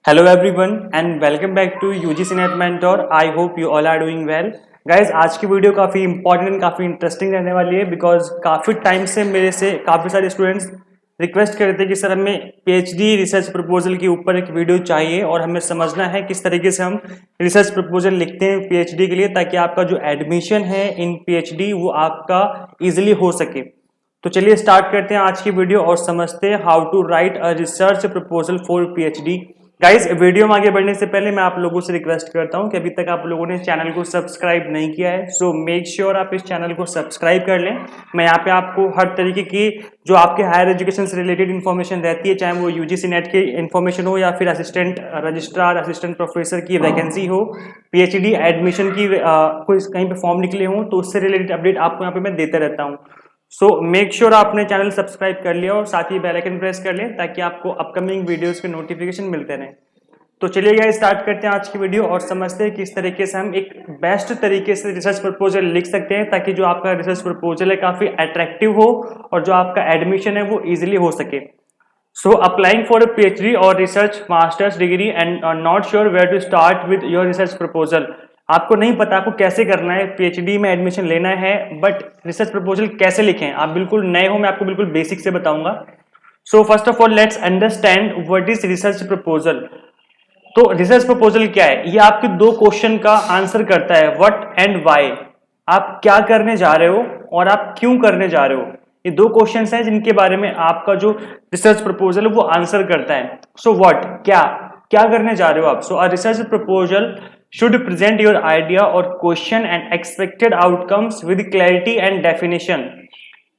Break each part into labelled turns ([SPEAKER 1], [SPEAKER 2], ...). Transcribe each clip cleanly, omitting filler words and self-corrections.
[SPEAKER 1] Hello everyone and welcome back to UGC Net Mentor. I hope you all are doing well. Guys, आज की video काफ़ी important and काफ़ी interesting रहने वाली है बिकॉज काफ़ी टाइम से मेरे से काफ़ी सारे स्टूडेंट्स रिक्वेस्ट करते हैं कि सर हमें पीएचडी रिसर्च प्रपोजल के ऊपर एक वीडियो चाहिए और हमें समझना है किस तरीके से हम रिसर्च प्रपोजल लिखते हैं पीएचडी के लिए ताकि आपका जो एडमिशन है इन पीएचडी वो आपका इजीली हो सके। तो चलिए स्टार्ट करते हैं आज की वीडियो और समझते हैं how to write a research proposal for PhD. Guys, video में आगे बढ़ने से पहले मैं आप लोगों से रिक्वेस्ट करता हूं कि अभी तक आप लोगों ने चैनल को सब्सक्राइब नहीं किया है, सो मेक श्योर आप इस चैनल को सब्सक्राइब कर लें। मैं यहाँ पे आपको हर तरीके की जो आपके हायर एजुकेशन से रिलेटेड इन्फॉर्मेशन रहती है, चाहे वो यूजीसी नेट की इन्फॉर्मेशन हो या फिर असिस्टेंट रजिस्ट्रार, असिस्टेंट प्रोफेसर की वैकेंसी हो, पीएचडी एडमिशन की कोई कहीं पे फॉर्म निकले हों, तो उससे रिलेटेड अपडेट आपको यहाँ पे मैं देते रहता हूँ। सो मेक श्योर आपने चैनल सब्सक्राइब कर लिया और साथ ही बेल आइकन प्रेस कर लें ताकि आपको अपकमिंग वीडियोस के नोटिफिकेशन मिलते रहें। तो चलिए गाइस स्टार्ट करते हैं आज की वीडियो और समझते हैं किस तरीके से हम एक बेस्ट तरीके से रिसर्च प्रपोजल लिख सकते हैं ताकि जो आपका रिसर्च प्रपोजल है काफी अट्रैक्टिव हो और जो आपका एडमिशन है वो इजीली हो सके। So applying for a PhD और research masters degree and not sure where to start with your research proposal. आपको नहीं पता आपको कैसे करना है, पीएचडी में एडमिशन लेना है बट रिसर्च प्रपोजल कैसे लिखें, आप बिल्कुल नए हो, मैं आपको बिल्कुल बेसिक से बताऊंगा। So first of all let's understand what is research proposal. तो रिसर्च प्रपोजल क्या है? ये आपके दो क्वेश्चन का आंसर करता है, व्हाट एंड व्हाई। आप क्या करने जा रहे हो और आप क्यों करने जा रहे हो, ये दो क्वेश्चंस हैं जिनके बारे में आपका जो रिसर्च प्रपोजल है वो आंसर करता है। सो व्हाट, क्या करने जा रहे हो आप। So a research proposal should present your idea or question and expected outcomes with clarity and definition।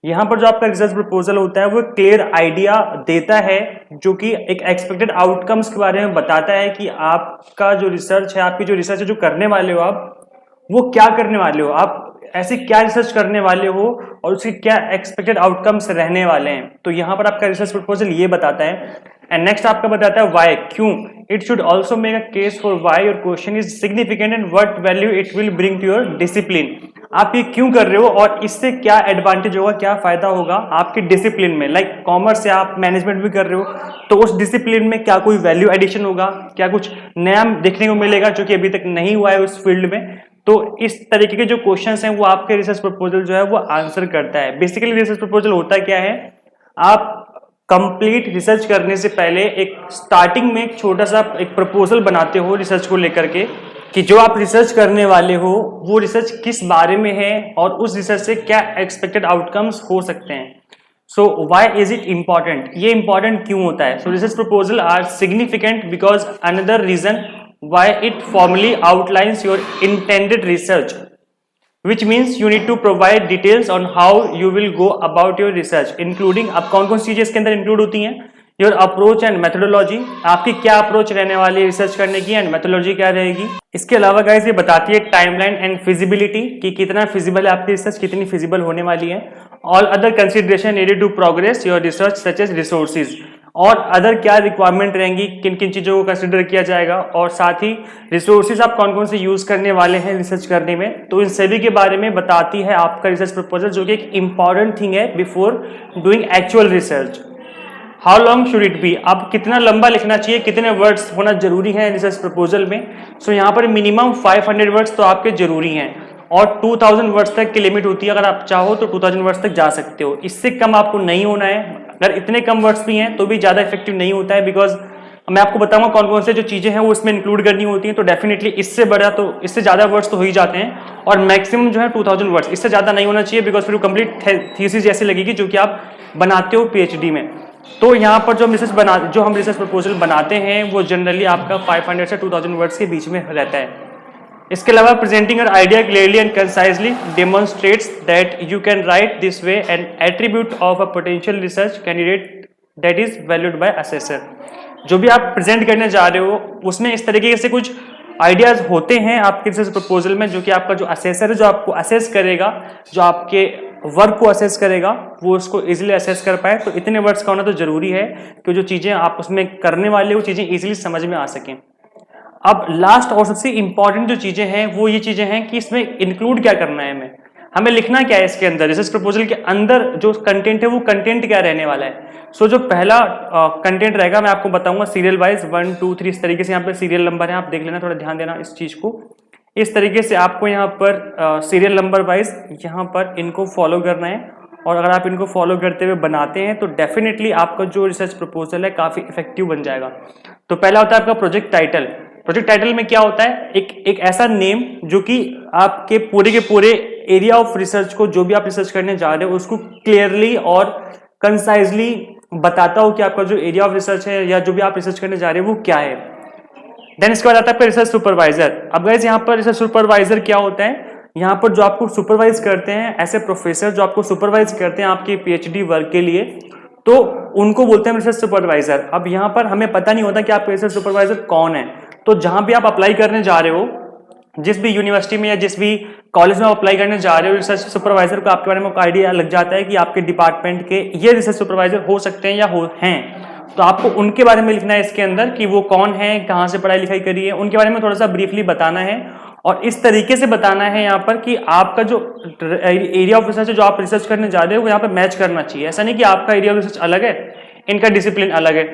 [SPEAKER 1] यहां पर जो आपका रिसर्च प्रपोजल होता है वो क्लियर आइडिया देता है जो कि एक एक्सपेक्टेड आउटकम्स के बारे में बताता है कि आपका जो रिसर्च है, आपकी जो रिसर्च है जो करने वाले हो आप, वो क्या करने वाले हो, आप ऐसे क्या रिसर्च करने वाले हो और उसके क्या एक्सपेक्टेड आउटकम्स रहने वाले हैं। तो यहाँ पर आपका रिसर्च प्रपोजल ये बताता है। एंड नेक्स्ट आपका बताता है व्हाई, क्यों। It should also make a case for why your question is significant and what value it will bring to your discipline. आप ये क्यों कर रहे हो और इससे क्या एडवांटेज होगा, क्या फायदा होगा आपके डिसिप्लिन में। लाइक कॉमर्स या आप मैनेजमेंट भी कर रहे हो तो उस डिसिप्लिन में क्या कोई वैल्यू एडिशन होगा, क्या कुछ नया देखने को मिलेगा जो कि अभी तक नहीं हुआ है उस फील्ड में। तो इस तरीके के जो क्वेश्चंस हैं वो आपके रिसर्च प्रपोजल जो है वो आंसर करता है। बेसिकली रिसर्च प्रपोजल होता क्या है, आप कंप्लीट रिसर्च करने से पहले एक स्टार्टिंग में एक छोटा सा एक प्रपोजल बनाते हो रिसर्च को लेकर के कि जो आप रिसर्च करने वाले हो वो रिसर्च किस बारे में है और उस रिसर्च से क्या एक्सपेक्टेड आउटकम्स हो सकते हैं। So why is it important, ये इंपॉर्टेंट क्यों होता है। So research proposal are significant because another reason why it formally outlines your intended research, which means you need to provide details on how you will go about your research, including अब कौन कौन सी चीजें इसके अंदर include होती हैं, your approach and methodology, आपकी क्या अप्रोच रहने वाली है रिसर्च करने की एंड मेथोडोलॉजी क्या रहेगी। इसके अलावा गाइस ये बताती है टाइमलाइन एंड फिजिबिलिटी कि कितना फिजिबल है आपकी रिसर्च, कितनी फिजिबल होने वाली है। All other consideration needed to progress your research such as resources, और अदर क्या रिक्वायरमेंट रहेंगी, किन किन चीजों को कंसिडर किया जाएगा, और साथ ही रिसोर्सेज आप कौन कौन से यूज करने वाले हैं रिसर्च करने में। तो इन सभी के बारे में बताती है आपका रिसर्च प्रपोजल जो कि एक इंपॉर्टेंट थिंग है before doing actual research. How long should it be, अब कितना लंबा लिखना चाहिए, कितने वर्ड्स होना जरूरी है रिसर्च प्रपोजल में। सो यहाँ पर मिनिमम 500 वर्ड्स तो आपके जरूरी हैं और 2000 वर्ड्स तक की लिमिट होती है, अगर आप चाहो तो 2000 वर्ड्स तक जा सकते हो, इससे कम आपको नहीं होना है। अगर इतने कम वर्ड्स भी हैं तो भी ज्यादा इफेक्टिव नहीं होता है बिकॉज मैं आपको बताऊंगा कौन कौन से जो चीजें हैं वो इसमें इंक्लूड करनी होती हैं। तो डेफिनेटली इससे बड़ा तो इससे ज्यादा वर्ड्स तो हो ही जाते हैं और मैक्सिमम जो है 2000 वर्ड्स, इससे ज्यादा नहीं होना चाहिए बिकॉज फिर कंप्लीट थीसिस जैसी लगेगी जो कि आप बनाते हो पीएचडी में। तो यहाँ पर जो हम रिसर्च प्रपोजल बनाते हैं वो जनरली आपका 500 से 2000 वर्ड्स के बीच में रहता है। इसके अलावा presenting your idea clearly and concisely demonstrates that you can write this way an attribute of a potential research candidate that is valued by assessor. जो भी आप प्रेजेंट करने जा रहे हो उसमें इस तरीके से कुछ आइडियाज होते हैं आपके रिसर्च प्रपोजल में जो कि आपका जो असेसर है, जो आपको असेस करेगा, जो आपके वर्क को असेस करेगा, वो उसको इजीली असेस कर पाए। तो इतने वर्ड्स का होना तो जरूरी है कि जो चीजें आप उसमें करने वाले वो चीजें इजीली समझ में आ सकें। अब लास्ट और सबसे इंपॉर्टेंट जो चीजें हैं वो ये चीजें हैं कि इसमें इंक्लूड क्या करना है हमें। हमें लिखना क्या है इसके अंदर, रिसर्च प्रपोजल के अंदर जो कंटेंट है वो कंटेंट क्या रहने वाला है। सो जो पहला कंटेंट रहेगा मैं आपको बताऊंगा सीरियल वाइज 1 2 3 इस तरीके से, यहाँ पे सीरियल नंबर है, आप देख लेना, थोड़ा ध्यान देना इस चीज को। इस तरीके से आपको यहाँ पर सीरियल नंबर वाइज यहाँ पर इनको फॉलो करना है, और अगर आप इनको फॉलो करते हुए बनाते हैं तो डेफिनेटली आपका जो रिसर्च प्रपोजल है काफी इफेक्टिव बन जाएगा। तो पहला होता है आपका प्रोजेक्ट टाइटल। प्रोजेक्ट टाइटल में क्या होता है, एक ऐसा नेम जो कि आपके पूरे के पूरे एरिया ऑफ रिसर्च को, जो भी आप रिसर्च करने जा रहे हो उसको क्लियरली और कंसाइजली बताता हो कि आपका जो एरिया ऑफ रिसर्च है या जो भी आप रिसर्च करने जा रहे हो वो क्या है। देन इसके बाद आता है आपका रिसर्च सुपरवाइजर। अब गाइस यहाँ पर रिसर्च सुपरवाइजर क्या होता है, यहाँ पर जो आपको सुपरवाइज करते हैं ऐसे प्रोफेसर जो आपको सुपरवाइज करते हैं आपके पीएचडी वर्क के लिए, तो उनको बोलते हैं रिसर्च सुपरवाइजर। अब यहाँ पर हमें पता नहीं होता कि आपका रिसर्च सुपरवाइजर कौन है, तो जहां भी आप अप्लाई करने जा रहे हो, जिस भी यूनिवर्सिटी में या जिस भी कॉलेज में आप अप्लाई करने जा रहे हो, रिसर्च सुपरवाइजर को आपके बारे में आइडिया लग जाता है कि आपके डिपार्टमेंट के ये रिसर्च सुपरवाइजर हो सकते हैं या हैं, तो आपको उनके बारे में लिखना है इसके अंदर कि वो कौन है, कहाँ से पढ़ाई लिखाई करी है, उनके बारे में थोड़ा सा ब्रीफली बताना है। और इस तरीके से बताना है यहाँ पर कि आपका जो एरिया ऑफ रिसर्च है, जो आप रिसर्च करने जा रहे हो, वो यहाँ पर मैच करना चाहिए। ऐसा नहीं कि आपका एरिया ऑफ रिसर्च अलग है, इनका डिसिप्लिन अलग है,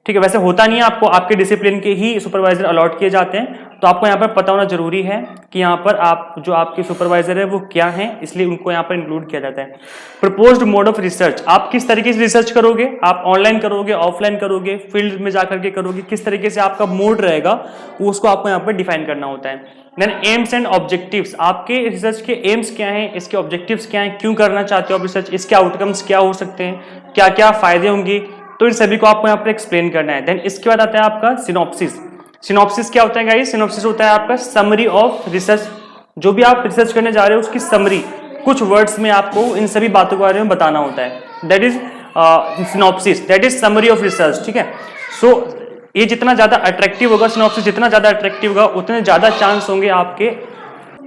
[SPEAKER 1] ठीक है। वैसे होता नहीं है, आपको आपके डिसिप्लिन के ही सुपरवाइजर अलॉट किए जाते हैं, तो आपको यहाँ पर पता होना जरूरी है कि यहाँ पर आप जो आपके सुपरवाइजर है वो क्या है, इसलिए उनको यहाँ पर इंक्लूड किया जाता है। प्रपोज्ड मोड ऑफ रिसर्च, आप किस तरीके से रिसर्च करोगे, आप ऑनलाइन करोगे, ऑफलाइन करोगे, फील्ड में जाकर के करोगे, किस तरीके से आपका मोड रहेगा वो उसको आपको यहाँ पर डिफाइन करना होता है। देन एम्स एंड ऑब्जेक्टिव्स, आपके रिसर्च के एम्स क्या हैं, इसके ऑब्जेक्टिव्स क्या हैं, क्यों करना चाहते हो आप रिसर्च, इसके आउटकम्स क्या हो सकते हैं, क्या क्या फायदे होंगे, तो इन सभी को आपको यहाँ पर एक्सप्लेन करना है। देन इसके बाद आता है आपका सिनॉप्सिस। सिनॉप्सिस क्या होता है गाइस, सिनॉप्सिस होता है आपका समरी ऑफ रिसर्च। जो भी आप रिसर्च करने जा रहे हो उसकी समरी, कुछ वर्ड्स में आपको इन सभी बातों के बारे में बताना होता है, that is synopsis, that is summary of research, ठीक है। सो ये जितना ज्यादा अट्रैक्टिव होगा, सिनॉप्सिस जितना ज्यादा अट्रैक्टिव होगा, उतने ज्यादा चांस होंगे आपके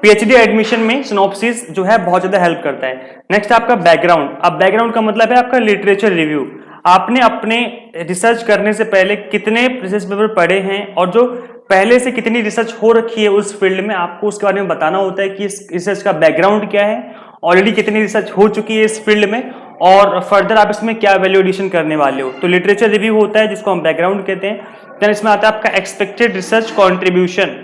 [SPEAKER 1] पीएचडी एडमिशन में। सिनॉप्सिस जो है बहुत ज्यादा हेल्प करता है। नेक्स्ट आपका बैकग्राउंड। अब बैकग्राउंड का मतलब है आपका लिटरेचर रिव्यू, आपने अपने रिसर्च करने से पहले कितने रिसर्च पेपर पढ़े हैं और जो पहले से कितनी रिसर्च हो रखी है उस फील्ड में, आपको उसके बारे में बताना होता है कि इस रिसर्च का बैकग्राउंड क्या है, ऑलरेडी कितनी रिसर्च हो चुकी है इस फील्ड में, और फर्दर आप इसमें क्या वैल्यू एडिशन करने वाले हो। तो लिटरेचर रिव्यू होता है जिसको हम बैकग्राउंड कहते हैं। देन इसमें आता है आपका एक्सपेक्टेड रिसर्च कॉन्ट्रीब्यूशन,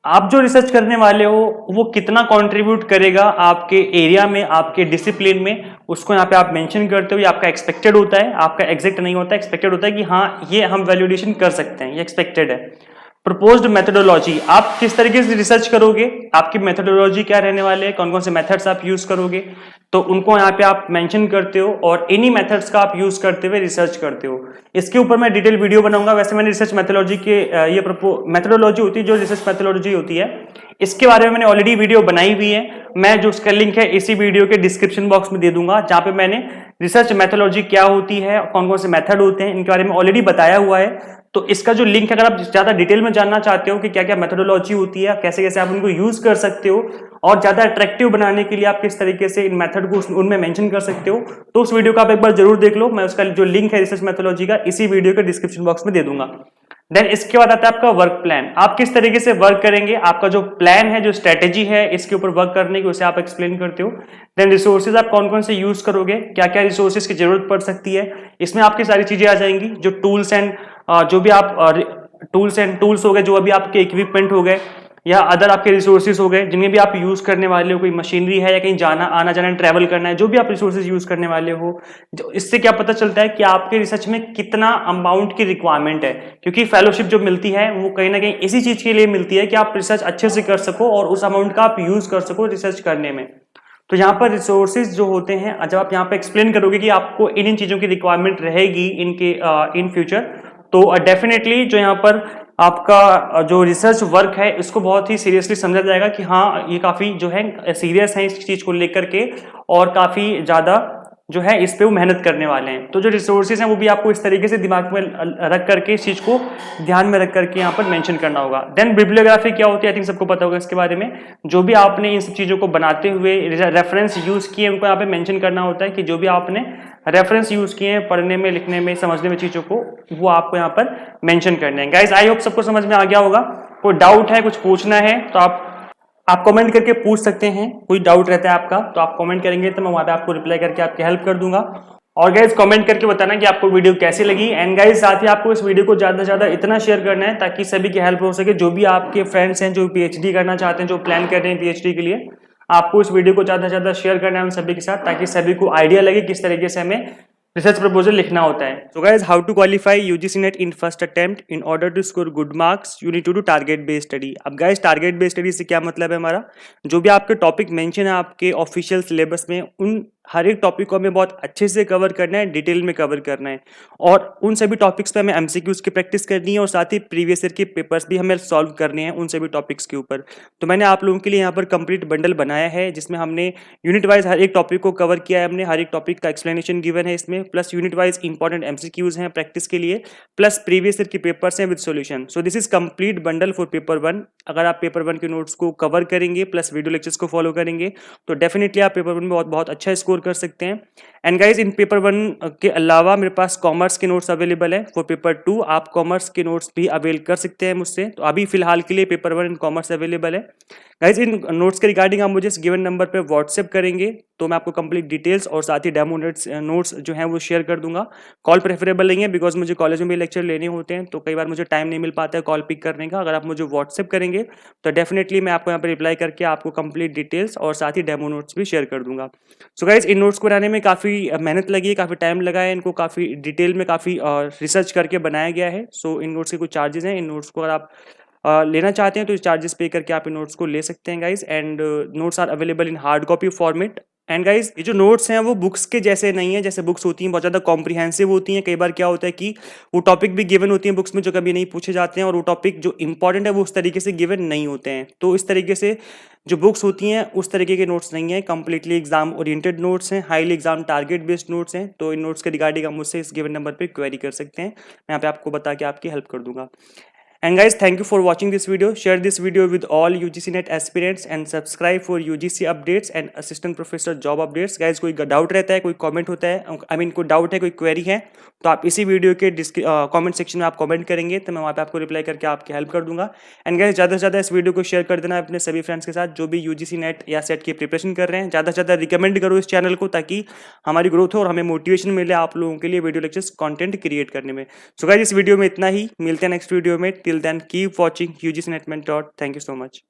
[SPEAKER 1] आप जो रिसर्च करने वाले हो वो कितना कंट्रीब्यूट करेगा आपके एरिया में, आपके डिसिप्लिन में, उसको यहाँ पे आप मेंशन करते हो। ये आपका एक्सपेक्टेड होता है, आपका एग्जैक्ट नहीं होता, एक्सपेक्टेड होता है कि हाँ ये हम वैल्यूएशन कर सकते हैं, ये एक्सपेक्टेड है। प्रपोज्ड मेथोडोलॉजी, आप किस तरीके से रिसर्च करोगे, आपकी मेथोडोलॉजी क्या रहने वाले हैं, कौन कौन से मेथड्स आप यूज करोगे, तो उनको यहाँ पे आप मेंशन करते हो और इन्हीं मेथड्स का आप यूज करते हुए रिसर्च करते हो। इसके ऊपर मैं डिटेल वीडियो बनाऊंगा। वैसे मैंने रिसर्च मेथोडोलॉजी के ये मेथोडोलॉजी होती है, जो रिसर्च मेथोडोलॉजी होती है, इसके बारे में मैंने ऑलरेडी वीडियो बनाई हुई है। मैं जो उसका लिंक है इसी वीडियो के डिस्क्रिप्शन बॉक्स में दे दूंगा, जहां पे मैंने रिसर्च मेथोडोलॉजी क्या होती है, कौन कौन से मेथड होते हैं, इनके बारे में ऑलरेडी बताया हुआ है। तो इसका जो लिंक है, अगर आप ज्यादा डिटेल में जानना चाहते हो कि क्या क्या मेथोडोलॉजी होती है, कैसे कैसे आप उनको यूज कर सकते हो और ज्यादा अट्रैक्टिव बनाने के लिए आप किस तरीके से इन मेथड को उनमें मेंशन कर सकते हो, तो उस वीडियो को आप एक बार जरूर देख लो। मैं उसका जो लिंक है रिसर्च मेथोडोलॉजी का इसी वीडियो के डिस्क्रिप्शन बॉक्स में दे दूंगा। देन इसके बाद आता है आपका वर्क प्लान, आप किस तरीके से वर्क करेंगे, आपका जो प्लान है, जो स्ट्रेटेजी है इसके ऊपर वर्क करने की, उसे आप एक्सप्लेन करते हो। देन रिसोर्सेज आप कौन कौन से यूज करोगे, क्या क्या रिसोर्सेज की जरूरत पड़ सकती है, इसमें आपकी सारी चीजें आ जाएंगी। जो टूल्स एंड जो भी आप टूल्स हो गए, जो अभी आपके इक्विपमेंट हो गए या अदर आपके रिसोर्सेज हो गए जिन्हें भी आप यूज करने वाले हो, कोई मशीनरी है या कहीं जाना आना जाना ट्रैवल करना है, जो भी आप रिसोर्सेज यूज करने वाले हो, इससे क्या पता चलता है कि आपके रिसर्च में कितना अमाउंट की रिक्वायरमेंट है। क्योंकि फेलोशिप जो मिलती है वो कहीं ना कहीं इसी चीज के लिए मिलती है कि आप रिसर्च अच्छे से कर सको और उस अमाउंट का आप यूज कर सको रिसर्च करने में। तो यहाँ पर रिसोर्सेज जो होते हैं, जब आप यहाँ पे एक्सप्लेन करोगे कि आपको इन चीजों की रिक्वायरमेंट रहेगी इनके इन फ्यूचर, तो डेफिनेटली जो यहाँ पर आपका जो रिसर्च वर्क है इसको बहुत ही सीरियसली समझा जाएगा कि हाँ ये काफी जो है सीरियस है इस चीज को लेकर के, और काफी ज्यादा जो है इस पे वो मेहनत करने वाले हैं। तो जो रिसोर्सेज हैं वो भी आपको इस तरीके से दिमाग में रख करके इस चीज को ध्यान में रख करके यहाँ पर मेंशन करना होगा। देन बिब्लियोग्राफी क्या होती है, आई थिंक सबको पता होगा इसके बारे में। जो भी आपने इन सब चीजों को बनाते हुए रेफरेंस यूज किए उनको यहाँ पे मेंशन करना होता है कि जो भी आपने रेफरेंस यूज किए हैं पढ़ने में, लिखने में, समझने में चीजों को, वो आपको यहाँ पर मेंशन करने हैं। गाइस आई होप सबको समझ में आ गया होगा। कोई डाउट है, कुछ पूछना है तो आप आप कमेंट करके पूछ सकते हैं, कोई डाउट रहता है आपका तो आप कमेंट करेंगे तो मैं वहां पे आपको रिप्लाई करके आपकी हेल्प कर दूंगा। और गाइज कमेंट करके बताना कि आपको वीडियो कैसी लगी। एंड गाइज साथ ही आपको इस वीडियो को ज्यादा से ज्यादा इतना शेयर करना है ताकि सभी की हेल्प हो सके। जो भी आपके फ्रेंड्स हैं जो पीएचडी करना चाहते हैं, जो प्लान कर रहे हैं पीएचडी के लिए, आपको इस वीडियो को ज्यादा से ज्यादा शेयर करना है उन सभी के साथ, ताकि सभी को आइडिया लगे किस तरीके से हमें रिसर्च प्रपोजल लिखना होता है। So guys, how to qualify UGC NET in first attempt in order to score good marks, you need to do target based study. अब गाइस टारगेट बेस्ड स्टडी से क्या मतलब है हमारा, जो भी आपके टॉपिक मेंशन है आपके ऑफिशियल सिलेबस में, उन हर एक टॉपिक को हमें बहुत अच्छे से कवर करना है, डिटेल में कवर करना है। और उन सभी टॉपिक्स पे हमें एमसीक्यूज की प्रैक्टिस करनी है और साथ ही प्रीवियस ईयर के पेपर्स भी हमें सॉल्व करने हैं उन सभी टॉपिक्स के ऊपर। तो मैंने आप लोगों के लिए यहाँ पर कंप्लीट बंडल बनाया है जिसमें हमने यूनिट वाइज हर एक टॉपिक को कवर किया है, हमने हर एक टॉपिक का एक्सप्लेनेशन गिवन है इसमें, plus unit wise important MCQs हैं प्रैक्टिस के लिए, प्लस प्रीवियस ईयर के पेपर्स हैं with solution. So this is complete bundle for paper 1। अगर आप पेपर 1 के नोट्स को कवर करेंगे प्लस वीडियो लेक्चर्स को फॉलो करेंगे तो डेफिनेटली आप पेपर 1 में बहुत बहुत अच्छा स्कोर कर सकते हैं। एंड गाइज इन पेपर 1 के अलावा मेरे पास कॉमर्स के नोट्स अवेलेबल है। फॉर पेपर 2 आप कॉमर्स के नोट्स भी अवेल कर सकते हैं मुझसे। तो अभी फिलहाल के लिए पेपर 1 इन कॉमर्स अवेलेबल है। गाइज इन नोट्स के रिगार्डिंग आप मुझे गिवन नंबर पे व्हाट्सएप करेंगे तो मैं आपको कंप्लीट डिटेल्स और साथ ही डेमो नोट्स जो हैं वो शेयर कर दूंगा। कॉल प्रेफरेबल नहीं है बिकॉज मुझे कॉलेज में भी लेक्चर लेने होते हैं तो कई बार मुझे टाइम नहीं मिल पाता है कॉल पिक करने का। अगर आप मुझे व्हाट्सएप करेंगे तो डेफिनेटली मैं आपको यहाँ पर रिप्लाई करके आपको कंप्लीट डिटेल्स और साथ ही डेमो नोट्स भी शेयर कर दूंगा। सो गाइज इन नोट्स को बनाने में काफ़ी मेहनत लगी है, काफ़ी टाइम लगा है, इनको काफ़ी डिटेल में काफ़ी रिसर्च करके बनाया गया है। सो इन नोट्स के कुछ चार्जेस हैं। इन नोट्स को अगर आप लेना चाहते हैं तो चार्जेस पे करके आप इन नोट्स को ले सकते हैं guys. And notes are available in hard copy format. And guys ये जो नोट्स हैं वो बुक्स के जैसे नहीं है, जैसे बुक्स होती हैं बहुत ज़्यादा कॉम्प्रिहेंसिव होती हैं। कई बार क्या होता है कि वो टॉपिक भी गिवन होती हैं बुक्स में जो कभी नहीं पूछे जाते हैं और वो टॉपिक जो इंपॉर्टेंट है वो उस तरीके से गिवन नहीं होते हैं। तो इस तरीके से जो बुक्स होती हैं उस तरीके के नोट्स नहीं है, कंप्लीटली एग्जाम ओरिएंटेड नोट्स हैं, highly exam target based notes हैं। तो इन नोट्स के रिगार्डिंग आप मुझसे इस गिवन नंबर पे क्वेरी कर सकते हैं, मैं यहाँ पे आपको बता के आपकी हेल्प कर दूंगा। And guys, thank you for watching this video. Share this video with all UGC NET aspirants and subscribe for UGC updates and assistant professor job updates. Guys, कोई डाउट रहता है, कोई कमेंट होता है, I mean कोई doubt है, कोई query है तो आप इसी वीडियो के कमेंट सेक्शन में आप कमेंट करेंगे तो मैं वहाँ पे आपको रिप्लाई करके आपकी हेल्प कर दूंगा। एंड गाइस ज़्यादा से ज़्यादा इस वीडियो को शेयर कर देना अपने सभी फ्रेंड्स के साथ जो भी UGC नेट या सेट की प्रिपरेशन कर रहे हैं। ज़्यादा से ज़्यादा रिकमेंड करो इस चैनल को ताकि हमारी ग्रोथ हो और हमें मोटिवेशन मिले आप लोगों के लिए वीडियो लेक्चर्स कंटेंट क्रिएट करने में। सो गाइस इस वीडियो में इतना ही, मिलते हैं नेक्स्ट वीडियो में। Till then keep watching UGC Net Mentor. Thank you so much.